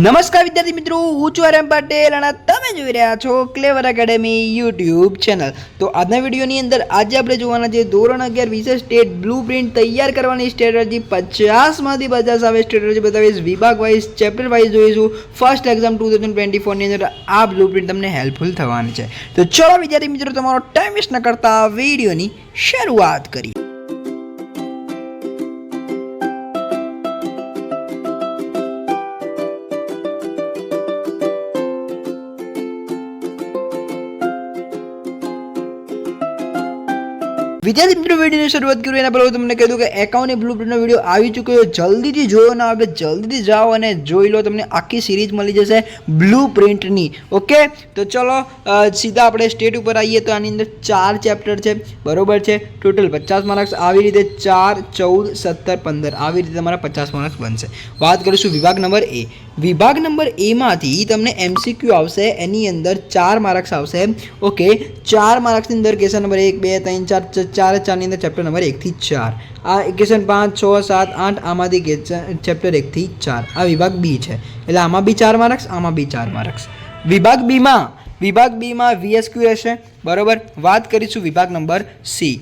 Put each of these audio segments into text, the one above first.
નમસ્કાર વિદ્યાર્થી મિત્રો, હું છું આરએમ પટેલ અને તમે જોઈ રહ્યા છો ક્લેવર એકેડમી યુટ્યુબ ચેનલ। તો આજના વિડીયોની અંદર આજે આપણે જોવાના છે ધોરણ 11 વિશેષ સ્ટેટ બ્લુ પ્રિન્ટ તૈયાર કરવાની સ્ટ્રેટેજી 50માંથી 50 આવે સ્ટ્રેટેજી બતાવીશ। વિભાગ વાઇઝ ચેપ્ટર વાઇઝ જોઈશું। ફર્સ્ટ એક્ઝામ 2024 ની અંદર આ બ્લુ પ્રિન્ટ તમને હેલ્પફુલ થવાની છે। તો ચલો વિદ્યાર્થી મિત્રો, તમારો ટાઈમ વેસ્ટ ન કરતા વિડીયોની શરૂઆત કરીએ। વિદ્યાર્થી મિત્રો, વિડીયોની શરૂઆત કરીએ એના પહેલાં તમને કહી દઉં કે એકાઉન્ટની બ્લુપ્રિન્ટનો વિડીયો આવી ચૂક્યો છે। જલ્દીથી જોયો ના આવે, જલ્દીથી જાઓ અને જોઈ લો, તમને આખી સિરીઝ મળી જશે બ્લુપ્રિન્ટની। ઓકે, તો ચલો સીધા આપણે સ્ટેટ ઉપર આવીએ। તો આની અંદર 4 ચેપ્ટર છે, બરોબર છે। ટોટલ 50 માર્ક્સ આવી રીતે 4, 14, 17, 15 આવી રીતે તમારા 50 માર્ક્સ બનશે। વાત કરીશું વિભાગ નંબર એ। વિભાગ નંબર એમાંથી તમને એમસીક્યુ આવશે, એની અંદર 4 માર્ક્સ આવશે। ઓકે, 4 માર્ક્સની અંદર ક્વેશ્ચન નંબર 1, 2, 3, 4 ની અંદર ચેપ્ટર નંબર 1 થી 4, આ ક્વેશ્ચન 5, 6, 7, 8 આમાંથી ચેપ્ટર 1 થી 4 આ વિભાગ બી છે, એટલે આમાં બી 4 માર્ક્સ, આમાં બી 4 માર્ક્સ। વિભાગ બીમાં વીએસક્યુ રહેશે, બરોબર। વાત કરીશું વિભાગ નંબર સી।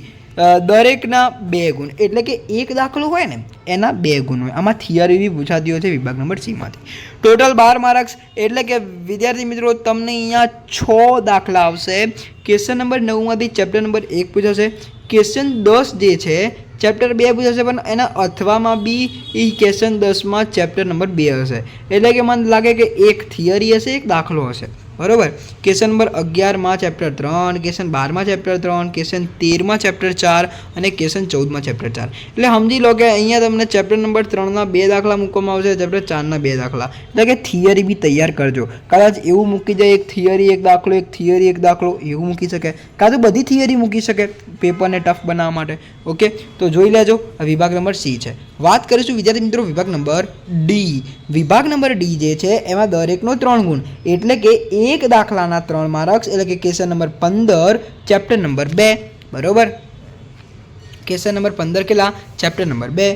દરેકના 2 ગુણ, એટલે કે એક દાખલો હોય ને એના 2 ગુણ હોય। આમાં થિયરી બી પૂછાતી હોય છે વિભાગ નંબર સીમાંથી। ટોટલ 12 માર્ક્સ, એટલે કે વિદ્યાર્થી મિત્રો તમને અહીંયા 6 દાખલા આવશે। ક્વેશ્ચન નંબર 9 માંથી ચેપ્ટર નંબર 1 પૂછાશે। ક્વેશ્ચન 10 જે છે ચેપ્ટર 2 પૂછાશે, પણ એના અથવામાં બી એ ક્વેશ્ચન 10માં ચેપ્ટર નંબર 2 હશે, એટલે કે મને લાગે કે એક થિયરી હશે, એક દાખલો હશે, બરોબર। ક્વેશ્ચન નંબર 11માં ચેપ્ટર 3, ક્વેશ્ચન 12માં ચેપ્ટર 3, ક્વેશ્ચન 13માં ચેપ્ટર 4 અને ક્વેશ્ચન 14માં ચેપ્ટર 4, એટલે સમજી લો કે અહીંયા તમને ચેપ્ટર નંબર 3ના 2 દાખલા મૂકવામાં આવશે, ચેપ્ટર 4ના 2 દાખલા, એટલે કે થિયરી બી તૈયાર કરજો। કદાચ એવું મૂકી જાય એક થિયરી એક દાખલો, એક થિયરી એક દાખલો એવું મૂકી શકે, કાં તો બધી થિયરી મૂકી શકે પેપરને ટફ બનાવવા માટે। ઓકે, તો જોઈ લેજો, આ વિભાગ નંબર સી છે। વાત કરીશું વિદ્યાર્થી મિત્રો વિભાગ નંબર ડી। વિભાગ નંબર ડી જે છે એમાં દરેકનો 3 ગુણ, એટલે કે એક દાખલાના 3 માર્ક્સ, એટલે કે ક્વેશ્ચન નંબર 15 ચેપ્ટર નંબર 2, બરોબર। ક્વેશ્ચન નંબર 15 કેટલા? Chapter number 2।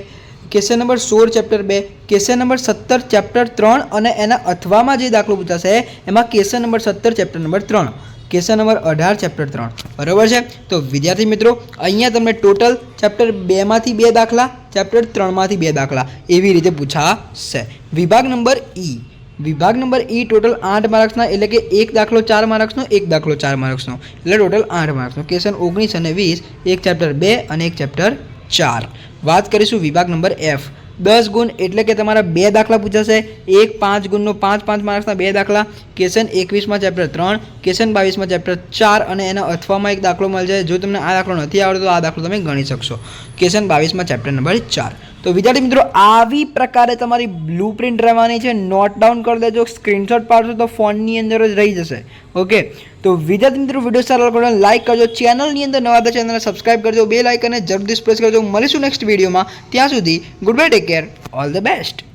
Question number 16 chapter 2, question number 17 chapter 3 અને એના અથવામાં જે દાખલો પૂછાશે એમાં question number 17 chapter number 3, question number 18 chapter 3, બરોબર છે। તો વિદ્યાર્થી મિત્રો અહીંયા તમને ટોટલ ચેપ્ટર 2માંથી 2 દાખલા, ચેપ્ટર 3માંથી 2 દાખલા એવી રીતે પૂછાશે। વિભાગ નંબર ઈ। વિભાગ નંબર ઈ ટોટલ 8 માર્ક્સના, એટલે કે એક દાખલો 4 માર્ક્સનો, એક દાખલો 4 માર્ક્સનો, એટલે ટોટલ 8 માર્ક્સનો। ક્વેશ્ચન 19 અને 20, એક ચેપ્ટર 2 અને એક ચેપ્ટર 4। વાત કરીશું વિભાગ નંબર એફ। 10 ગુણ, એટલે કે તમારા 2 દાખલા પૂછાશે, એક 5 ગુણનો 5 માર્ક્સના 2 દાખલા। ક્વેશ્ચન 21માં ચેપ્ટર 3, ક્વેશ્ચન 22માં ચેપ્ટર 4 અને એના અથવામાં એક દાખલો મળશે। જો તમને આ દાખલો નથી આવડતો તો આ દાખલો તમે ગણી શકશો, ક્વેશ્ચન 22માં ચેપ્ટર નંબર 4। તો વિદ્યાર્થી મિત્રો આવી પ્રકારે તમારી બ્લુપ્રિન્ટ રહેવાની છે, નોટ ડાઉન કરી દેજો, સ્ક્રીનશોટ પાડશો તો ફોનની અંદર જ રહી જશે। ઓકે, તો વિદ્યાર્થી મિત્રો વિડીયો સારો લાગે તો લાઈક કરજો, ચેનલની અંદર નવા હતા ચેનલને સબસ્ક્રાઇબ કરજો, બેલ આઇકનને જરૂરથી પ્રેસ કરજો। મળીશું નેક્સ્ટ વિડીયોમાં, ત્યાં સુધી good bye, take care, all the best.